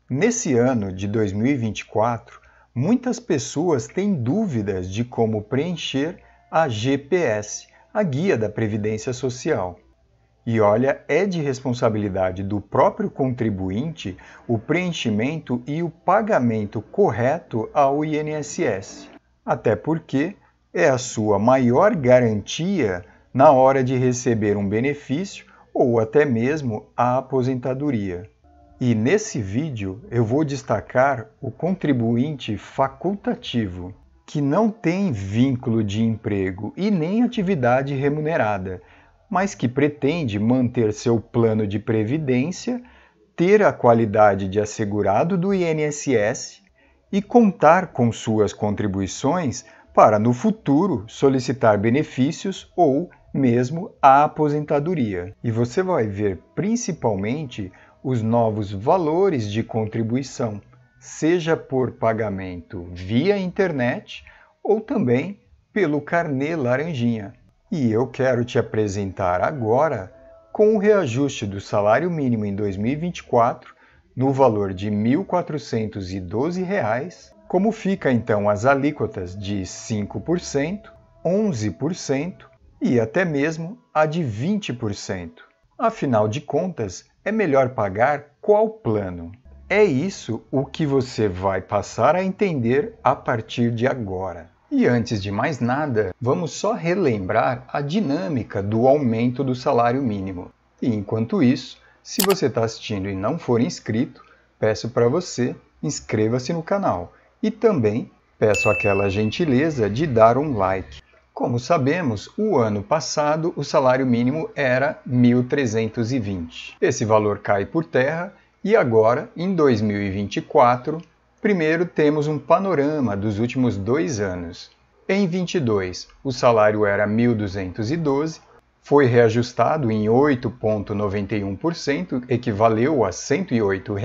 Nesse ano de 2024, muitas pessoas têm dúvidas de como preencher a GPS, a Guia da Previdência Social. E olha, é de responsabilidade do próprio contribuinte o preenchimento e o pagamento correto ao INSS. Até porque é a sua maior garantia na hora de receber um benefício ou até mesmo a aposentadoria. E nesse vídeo eu vou destacar o contribuinte facultativo, que não tem vínculo de emprego e nem atividade remunerada, mas que pretende manter seu plano de previdência, ter a qualidade de assegurado do INSS e contar com suas contribuições para, no futuro, solicitar benefícios ou mesmo a aposentadoria. E você vai ver principalmente os novos valores de contribuição, seja por pagamento via internet ou também pelo carnê laranjinha. E eu quero te apresentar agora com o reajuste do salário mínimo em 2024 no valor de R$ 1.412, como fica então as alíquotas de 5%, 11% e até mesmo a de 20%. Afinal de contas, é melhor pagar qual plano? É isso o que você vai passar a entender a partir de agora. E antes de mais nada, vamos só relembrar a dinâmica do aumento do salário mínimo. E enquanto isso, se você está assistindo e não for inscrito, peço para você, inscreva-se no canal. E também peço aquela gentileza de dar um like. Como sabemos, o ano passado o salário mínimo era R$ 1.320. Esse valor cai por terra e agora, em 2024, primeiro temos um panorama dos últimos 2 anos. Em 22, o salário era R$ 1.212, foi reajustado em 8,91%, equivaleu a R$ 108.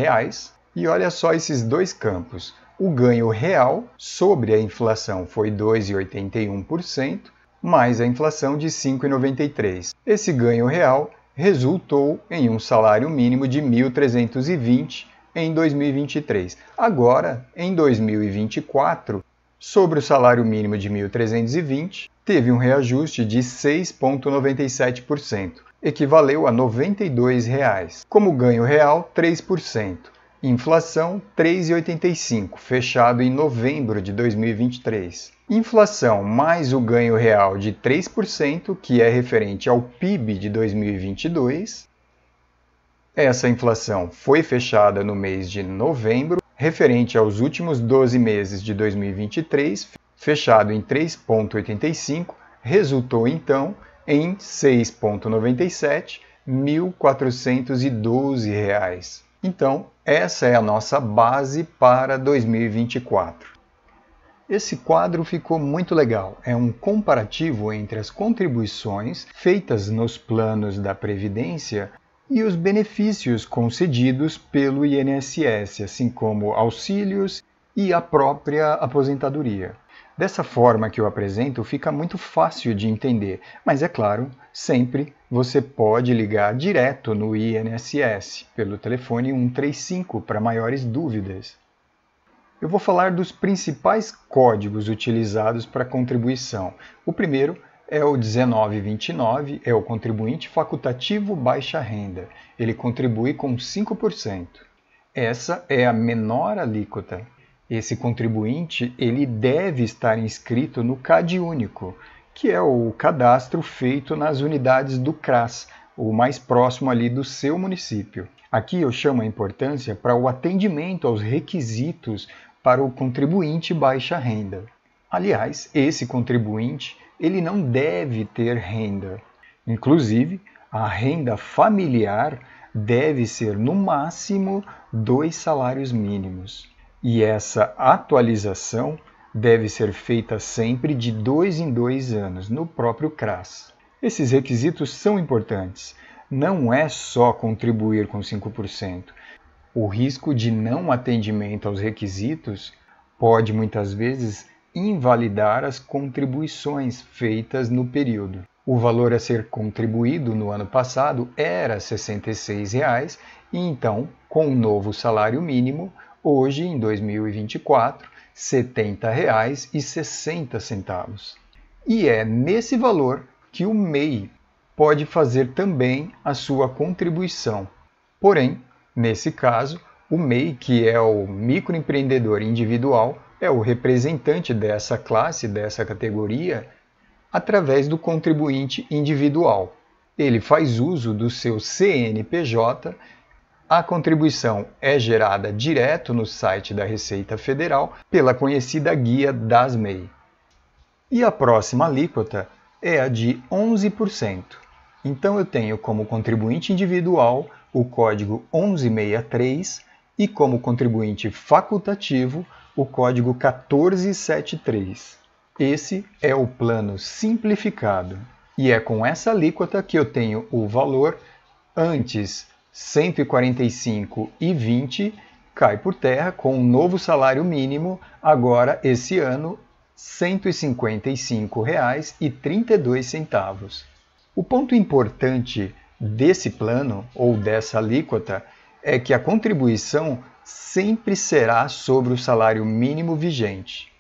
E olha só esses dois campos. O ganho real sobre a inflação foi 2,81%, mais a inflação de 5,93%. Esse ganho real resultou em um salário mínimo de R$ 1.320 em 2023. Agora, em 2024, sobre o salário mínimo de 1.320, teve um reajuste de 6,97%, equivaleu a R$ 92. Como ganho real, 3%. Inflação 3,85, fechado em novembro de 2023. Inflação mais o ganho real de 3%, que é referente ao PIB de 2022. Essa inflação foi fechada no mês de novembro, referente aos últimos 12 meses de 2023, fechado em 3,85, resultou então em 6,97, R$ 1.412. Então, essa é a nossa base para 2024. Esse quadro ficou muito legal. É um comparativo entre as contribuições feitas nos planos da Previdência e os benefícios concedidos pelo INSS, assim como auxílios e a própria aposentadoria. Dessa forma que eu apresento, fica muito fácil de entender, mas é claro, sempre você pode ligar direto no INSS, pelo telefone 135 para maiores dúvidas. Eu vou falar dos principais códigos utilizados para contribuição. O primeiro é o 1929, é o contribuinte facultativo baixa renda. Ele contribui com 5%. Essa é a menor alíquota. Esse contribuinte ele deve estar inscrito no CadÚnico, que é o cadastro feito nas unidades do CRAS, o mais próximo ali do seu município. Aqui eu chamo a importância para o atendimento aos requisitos para o contribuinte baixa renda. Aliás, esse contribuinte ele não deve ter renda. Inclusive, a renda familiar deve ser no máximo 2 salários mínimos. E essa atualização deve ser feita sempre de 2 em 2 anos, no próprio CRAS. Esses requisitos são importantes. Não é só contribuir com 5%. O risco de não atendimento aos requisitos pode muitas vezes invalidar as contribuições feitas no período. O valor a ser contribuído no ano passado era R$ 66,00 e então, com o novo salário mínimo, hoje em 2024, R$ 70,60. E é nesse valor que o MEI pode fazer também a sua contribuição. Porém, nesse caso, o MEI, que é o microempreendedor individual, é o representante dessa classe, dessa categoria, através do contribuinte individual. Ele faz uso do seu CNPJ, a contribuição é gerada direto no site da Receita Federal pela conhecida Guia das MEI. E a próxima alíquota é a de 11%. Então eu tenho como contribuinte individual o código 1163 e como contribuinte facultativo o código 1473. Esse é o plano simplificado. E é com essa alíquota que eu tenho o valor antes R$ 145,20 cai por terra com um novo salário mínimo, agora esse ano R$ 155,32. O ponto importante desse plano ou dessa alíquota é que a contribuição sempre será sobre o salário mínimo vigente.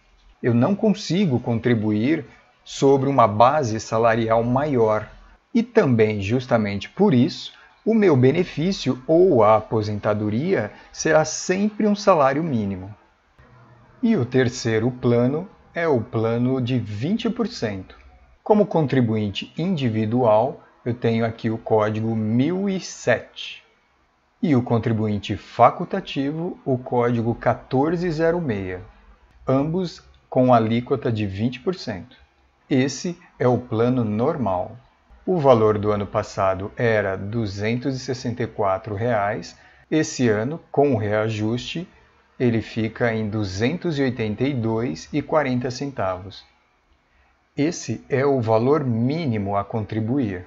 Eu não consigo contribuir sobre uma base salarial maior. E também, justamente por isso, o meu benefício ou a aposentadoria será sempre um salário mínimo. E o terceiro plano é o plano de 20%. Como contribuinte individual, eu tenho aqui o código 1007. E o contribuinte facultativo, o código 1406. Ambos com alíquota de 20%. Esse é o plano normal. O valor do ano passado era R$ 264,00. Esse ano, com o reajuste, ele fica em R$ 282,40. Esse é o valor mínimo a contribuir,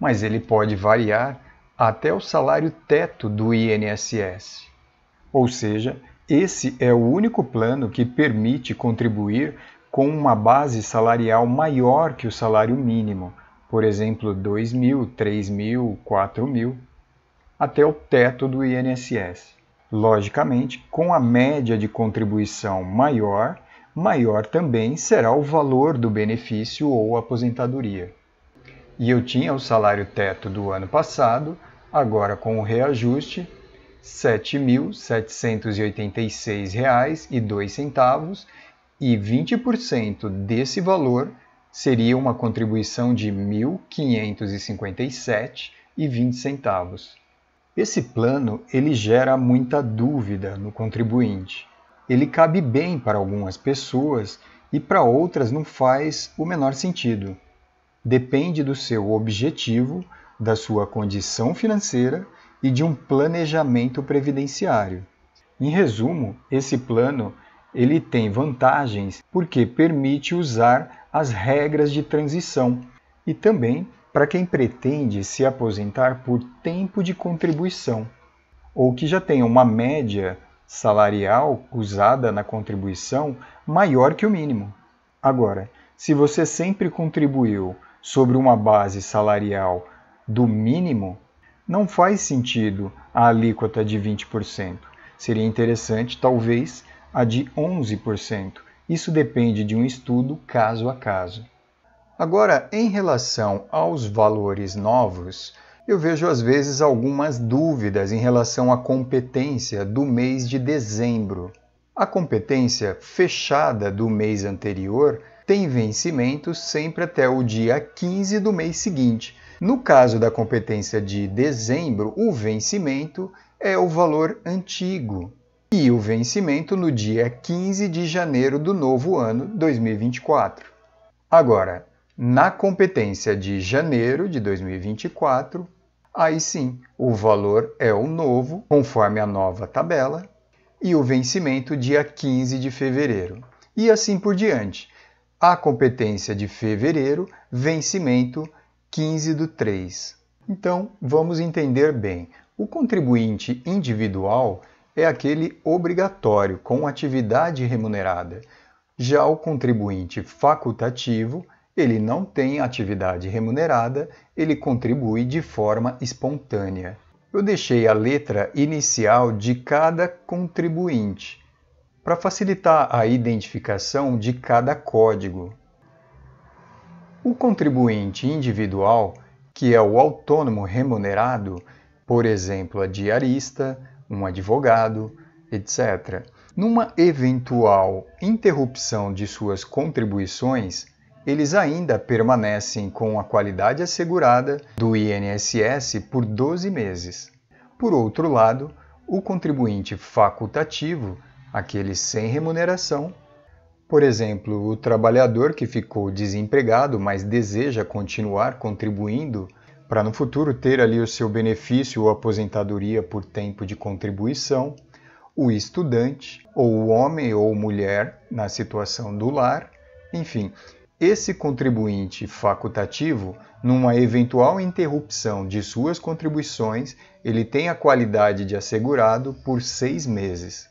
mas ele pode variar até o salário teto do INSS. Ou seja, esse é o único plano que permite contribuir com uma base salarial maior que o salário mínimo, por exemplo, R$ 2.000, R$ 3.000, R$ 4.000, até o teto do INSS. Logicamente, com a média de contribuição maior, maior também será o valor do benefício ou aposentadoria. E eu tinha o salário teto do ano passado, agora com o reajuste, R$ 7.786,02 e 20% desse valor seria uma contribuição de R$ 1.557,20. Esse plano ele gera muita dúvida no contribuinte. Ele cabe bem para algumas pessoas e para outras não faz o menor sentido. Depende do seu objetivo, da sua condição financeira e de um planejamento previdenciário. Em resumo, esse plano ele tem vantagens porque permite usar as regras de transição e também para quem pretende se aposentar por tempo de contribuição ou que já tem uma média salarial usada na contribuição maior que o mínimo. Agora, se você sempre contribuiu sobre uma base salarial do mínimo, não faz sentido a alíquota de 20%. Seria interessante, talvez, a de 11%. Isso depende de um estudo caso a caso. Agora, em relação aos valores novos, eu vejo às vezes algumas dúvidas em relação à competência do mês de dezembro. A competência fechada do mês anterior tem vencimento sempre até o dia 15 do mês seguinte. No caso da competência de dezembro, o vencimento é o valor antigo e o vencimento no dia 15 de janeiro do novo ano 2024. Agora, na competência de janeiro de 2024, aí sim, o valor é o novo, conforme a nova tabela, e o vencimento dia 15 de fevereiro. E assim por diante. A competência de fevereiro, vencimento 15/3. Então, vamos entender bem. O contribuinte individual é aquele obrigatório, com atividade remunerada. Já o contribuinte facultativo Ele não tem atividade remunerada, ele contribui de forma espontânea. Eu deixei a letra inicial de cada contribuinte, para facilitar a identificação de cada código. O contribuinte individual, que é o autônomo remunerado, por exemplo, a diarista, um advogado, etc., numa eventual interrupção de suas contribuições, eles ainda permanecem com a qualidade assegurada do INSS por 12 meses. Por outro lado, o contribuinte facultativo, aquele sem remuneração, por exemplo, o trabalhador que ficou desempregado, mas deseja continuar contribuindo para no futuro ter ali o seu benefício ou aposentadoria por tempo de contribuição, o estudante, ou o homem ou mulher na situação do lar, enfim, esse contribuinte facultativo, numa eventual interrupção de suas contribuições, ele tem a qualidade de assegurado por 6 meses.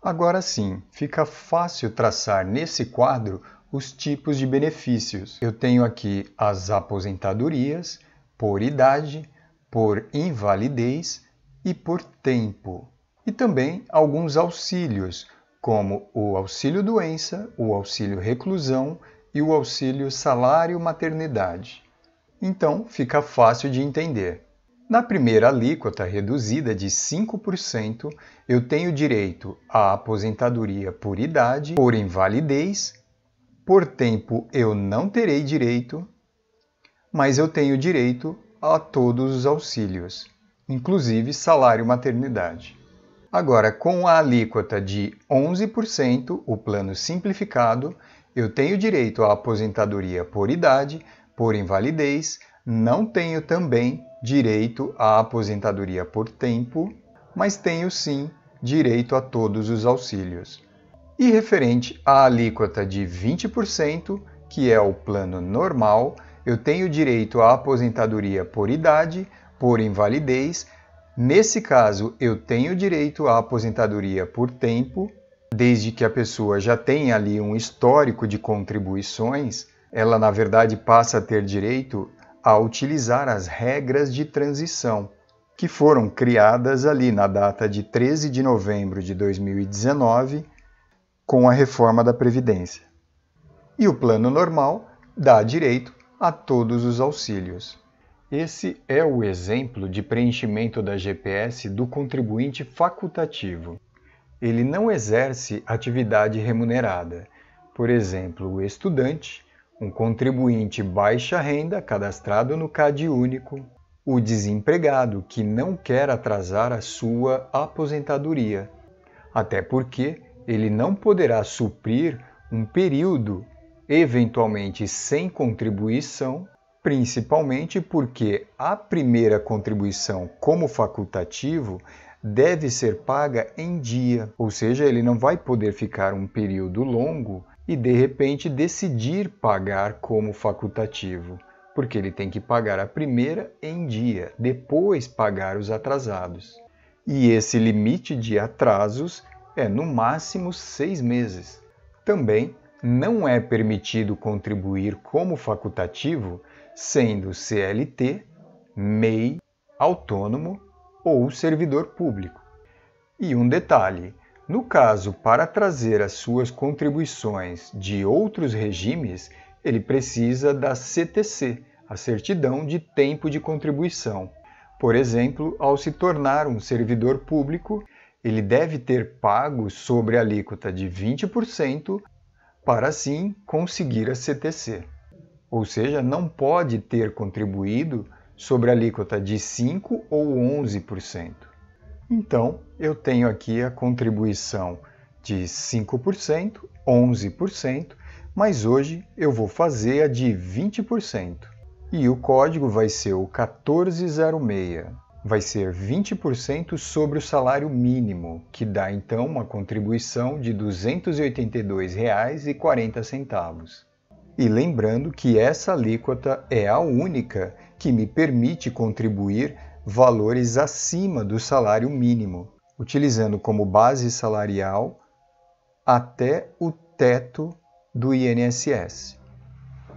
Agora sim, fica fácil traçar nesse quadro os tipos de benefícios. Eu tenho aqui as aposentadorias por idade, por invalidez e por tempo. E também alguns auxílios, como o auxílio-doença, o auxílio-reclusão e o auxílio salário-maternidade. Então, fica fácil de entender. Na primeira alíquota reduzida de 5%, eu tenho direito à aposentadoria por idade, por invalidez, por tempo eu não terei direito, mas eu tenho direito a todos os auxílios, inclusive salário-maternidade. Agora, com a alíquota de 11%, o plano simplificado, eu tenho direito à aposentadoria por idade, por invalidez, não tenho também direito à aposentadoria por tempo, mas tenho sim direito a todos os auxílios. E referente à alíquota de 20%, que é o plano normal, eu tenho direito à aposentadoria por idade, por invalidez. Nesse caso, eu tenho direito à aposentadoria por tempo, desde que a pessoa já tenha ali um histórico de contribuições, ela na verdade passa a ter direito a utilizar as regras de transição, que foram criadas ali na data de 13 de novembro de 2019, com a reforma da Previdência. E o plano normal dá direito a todos os auxílios. Esse é o exemplo de preenchimento da GPS do contribuinte facultativo. Ele não exerce atividade remunerada. Por exemplo, o estudante, um contribuinte baixa renda cadastrado no CadÚnico, o desempregado que não quer atrasar a sua aposentadoria, até porque ele não poderá suprir um período eventualmente sem contribuição, principalmente porque a primeira contribuição como facultativo deve ser paga em dia, ou seja, ele não vai poder ficar um período longo e de repente decidir pagar como facultativo, porque ele tem que pagar a primeira em dia, depois pagar os atrasados. E esse limite de atrasos é no máximo 6 meses. Também não é permitido contribuir como facultativo sendo CLT, MEI, autônomo ou servidor público. E um detalhe, no caso para trazer as suas contribuições de outros regimes, ele precisa da CTC, a certidão de tempo de contribuição. Por exemplo, ao se tornar um servidor público, ele deve ter pago sobre a alíquota de 20% para assim conseguir a CTC. Ou seja, não pode ter contribuído sobre a alíquota de 5% ou 11%. Então, eu tenho aqui a contribuição de 5%, 11%, mas hoje eu vou fazer a de 20%. E o código vai ser o 1406. Vai ser 20% sobre o salário mínimo, que dá então uma contribuição de R$ 282,40. E lembrando que essa alíquota é a única que me permite contribuir valores acima do salário mínimo, utilizando como base salarial até o teto do INSS.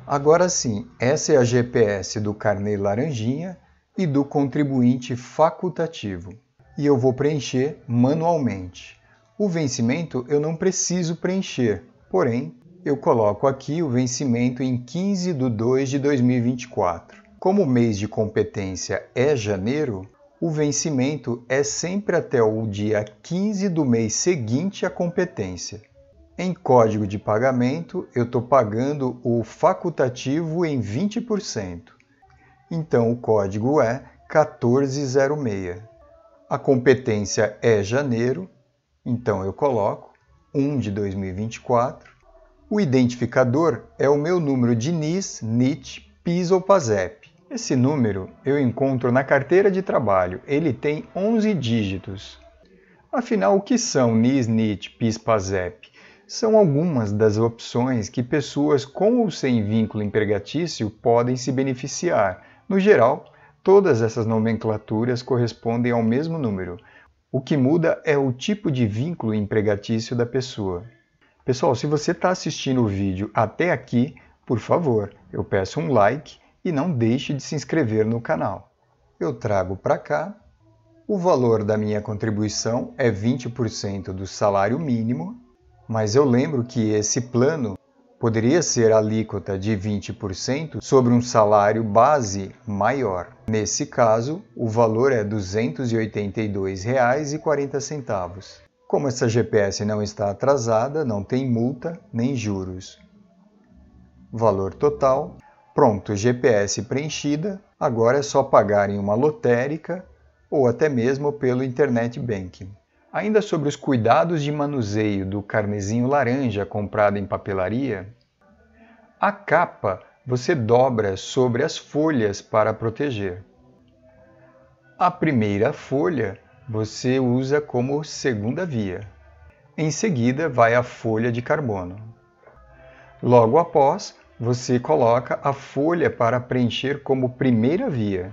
Agora sim, essa é a GPS do carnê laranjinha e do contribuinte facultativo. E eu vou preencher manualmente. O vencimento eu não preciso preencher, porém, eu coloco aqui o vencimento em 15 de 2 de 2024. Como o mês de competência é janeiro, o vencimento é sempre até o dia 15 do mês seguinte à competência. Em código de pagamento, eu estou pagando o facultativo em 20%. Então, o código é 1406. A competência é janeiro, então eu coloco 1 de 2024. O identificador é o meu número de NIS, NIT, PIS ou PASEP. Esse número eu encontro na carteira de trabalho. Ele tem 11 dígitos. Afinal, o que são NIS, NIT, PIS, PASEP? São algumas das opções que pessoas com ou sem vínculo empregatício podem se beneficiar. No geral, todas essas nomenclaturas correspondem ao mesmo número. O que muda é o tipo de vínculo empregatício da pessoa. Pessoal, se você está assistindo o vídeo até aqui, por favor, eu peço um like e não deixe de se inscrever no canal. Eu trago para cá. O valor da minha contribuição é 20% do salário mínimo, mas eu lembro que esse plano poderia ser alíquota de 20% sobre um salário base maior. Nesse caso, o valor é R$ 282,40. Como essa GPS não está atrasada, não tem multa nem juros. Valor total. Pronto, GPS preenchida. Agora é só pagar em uma lotérica ou até mesmo pelo Internet Banking. Ainda sobre os cuidados de manuseio do carnezinho laranja comprado em papelaria, a capa você dobra sobre as folhas para proteger. A primeira folha você usa como segunda via. Em seguida vai a folha de carbono. Logo após, você coloca a folha para preencher como primeira via.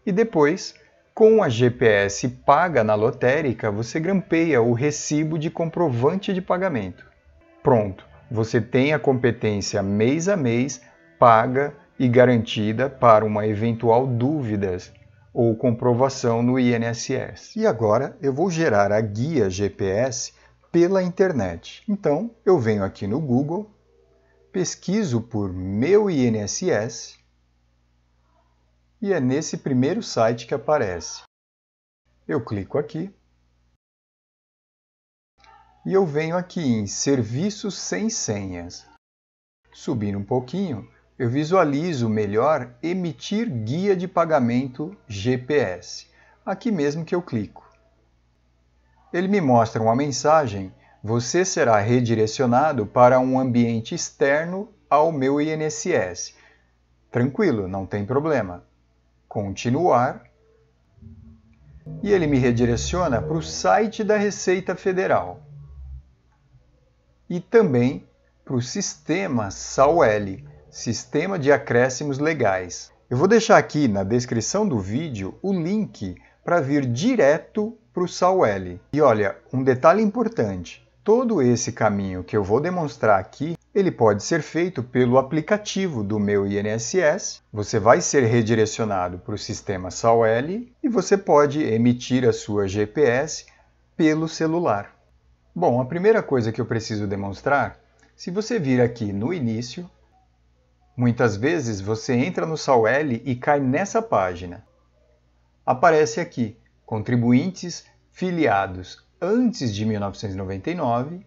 E depois, com a GPS paga na lotérica, você grampeia o recibo de comprovante de pagamento. Pronto, você tem a competência mês a mês paga e garantida para uma eventual dúvida ou comprovação no INSS. E agora eu vou gerar a guia GPS pela internet. Então, eu venho aqui no Google, pesquiso por Meu INSS, e é nesse primeiro site que aparece. Eu clico aqui e eu venho aqui em Serviços sem senhas. Subindo um pouquinho, eu visualizo melhor Emitir guia de pagamento GPS. Aqui mesmo que eu clico. Ele me mostra uma mensagem: você será redirecionado para um ambiente externo ao Meu INSS. Tranquilo, não tem problema. Continuar, e ele me redireciona para o site da Receita Federal e também para o sistema SAUL, Sistema de Acréscimos Legais. Eu vou deixar aqui na descrição do vídeo o link para vir direto para o SAUL. E olha, um detalhe importante, todo esse caminho que eu vou demonstrar aqui, ele pode ser feito pelo aplicativo do Meu INSS, você vai ser redirecionado para o sistema SAUL e você pode emitir a sua GPS pelo celular. Bom, a primeira coisa que eu preciso demonstrar, se você vir aqui no início, muitas vezes você entra no SAUL e cai nessa página. Aparece aqui, contribuintes filiados antes de 1999,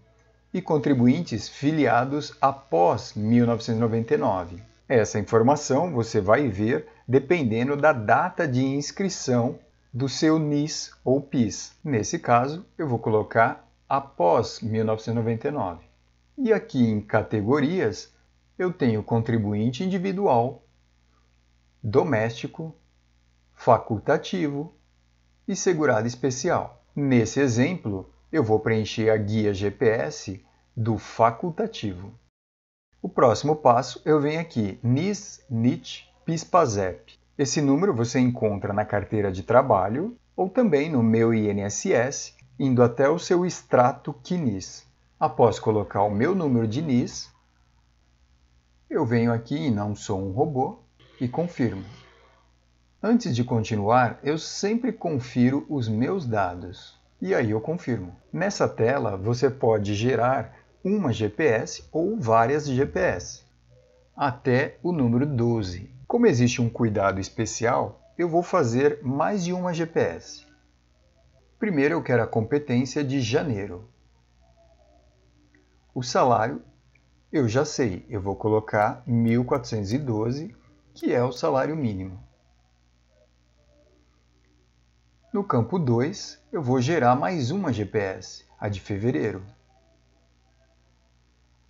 e contribuintes filiados após 1999. Essa informação você vai ver dependendo da data de inscrição do seu NIS ou PIS. Nesse caso, eu vou colocar após 1999. E aqui em categorias, eu tenho contribuinte individual, doméstico, facultativo e segurado especial. Nesse exemplo, eu vou preencher a guia GPS do facultativo. O próximo passo, eu venho aqui, NIS, NIT, PIS, PASEP. Esse número você encontra na carteira de trabalho ou também no Meu INSS, indo até o seu extrato QNIS. Após colocar o meu número de NIS, Eu venho aqui em Não Sou um Robô e confirmo. Antes de continuar, eu sempre confiro os meus dados. E aí eu confirmo. Nessa tela, você pode gerar uma GPS ou várias GPS, até o número 12. Como existe um cuidado especial, eu vou fazer mais de uma GPS. Primeiro eu quero a competência de janeiro. O salário, eu já sei, eu vou colocar 1.412, que é o salário mínimo. No campo 2, eu vou gerar mais uma GPS, a de fevereiro,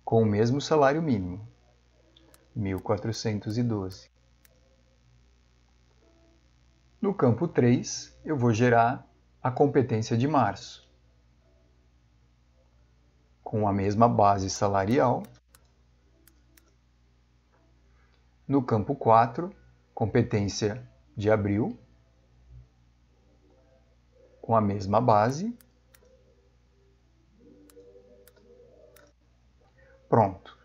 com o mesmo salário mínimo, 1.412. No campo 3, eu vou gerar a competência de março, com a mesma base salarial. No campo 4, competência de abril, com a mesma base. Pronto.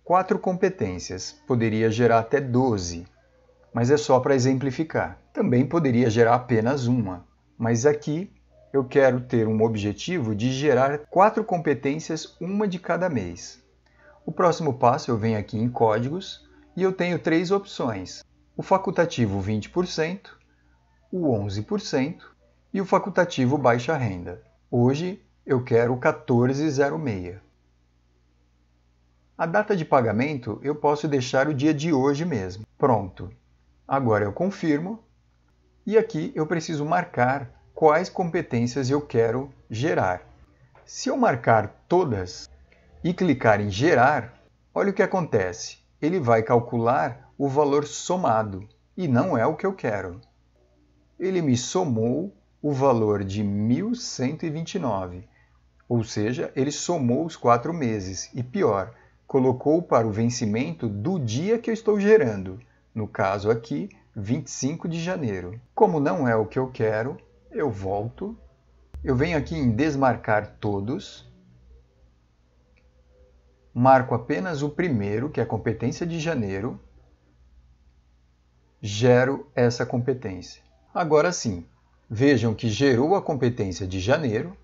4 competências. Poderia gerar até 12, mas é só para exemplificar. Também poderia gerar apenas uma, mas aqui eu quero ter um objetivo de gerar 4 competências, uma de cada mês. O próximo passo eu venho aqui em Códigos e eu tenho 3 opções. O facultativo 20%, o 11% e o facultativo baixa renda. Hoje eu quero o 1406. A data de pagamento eu posso deixar o dia de hoje mesmo. Pronto. Agora eu confirmo e aqui eu preciso marcar quais competências eu quero gerar. Se eu marcar todas e clicar em gerar, olha o que acontece. Ele vai calcular o valor somado e não é o que eu quero. Ele me somou o valor de 1.129, ou seja, ele somou os 4 meses e pior, colocou para o vencimento do dia que eu estou gerando, no caso aqui, 25 de janeiro. Como não é o que eu quero, eu volto, eu venho aqui em desmarcar todos, marco apenas o primeiro, que é a competência de janeiro, gero essa competência. Agora sim, vejam que gerou a competência de janeiro,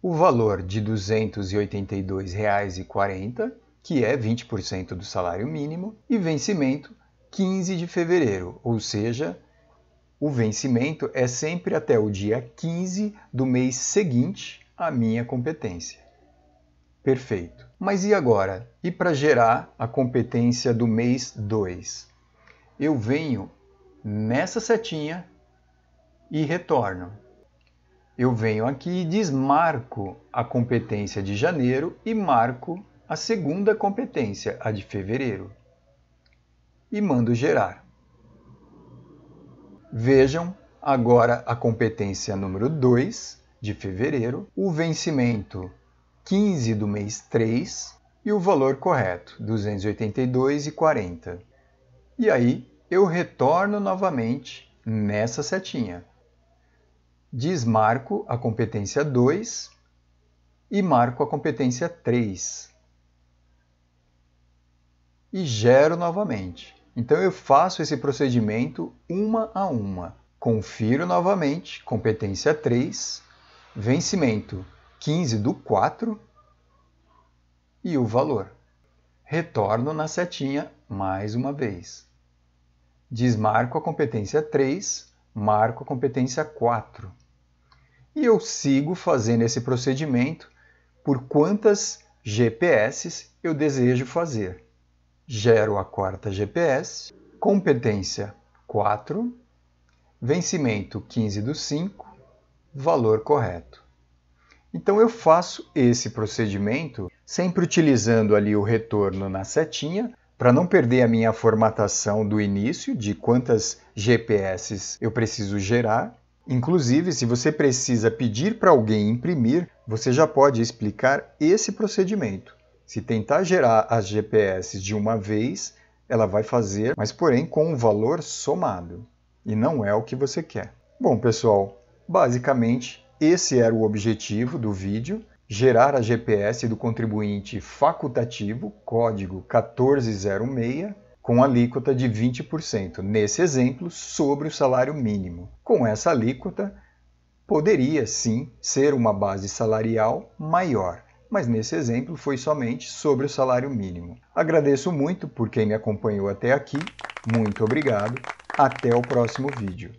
o valor de R$ 282,40, que é 20% do salário mínimo, e vencimento 15 de fevereiro, ou seja, o vencimento é sempre até o dia 15 do mês seguinte à minha competência. Perfeito. Mas e agora? E para gerar a competência do mês 2? Eu venho nessa setinha e retorno. Eu venho aqui e desmarco a competência de janeiro e marco a segunda competência, a de fevereiro. E mando gerar. Vejam agora a competência número 2, de fevereiro, o vencimento 15 do mês 3 e o valor correto, R$ 282,40. E aí eu retorno novamente nessa setinha. Desmarco a competência 2 e marco a competência 3. E gero novamente. Então eu faço esse procedimento uma a uma. Confiro novamente, competência 3, vencimento 15 do 4 e o valor. Retorno na setinha mais uma vez. Desmarco a competência 3, marco a competência 4. E eu sigo fazendo esse procedimento por quantas GPS eu desejo fazer. Gero a quarta GPS, competência 4, vencimento 15 do 5, valor correto. Então eu faço esse procedimento sempre utilizando ali o retorno na setinha, para não perder a minha formatação do início de quantas GPS eu preciso gerar. Inclusive, se você precisa pedir para alguém imprimir, você já pode explicar esse procedimento. Se tentar gerar as GPS de uma vez, ela vai fazer, mas porém com um valor somado. E não é o que você quer. Bom, pessoal, basicamente esse era o objetivo do vídeo. gerar a GPS do contribuinte facultativo, código 1406, com alíquota de 20%, nesse exemplo, sobre o salário mínimo. Com essa alíquota, poderia sim ser uma base salarial maior, mas nesse exemplo foi somente sobre o salário mínimo. Agradeço muito por quem me acompanhou até aqui, muito obrigado, até o próximo vídeo.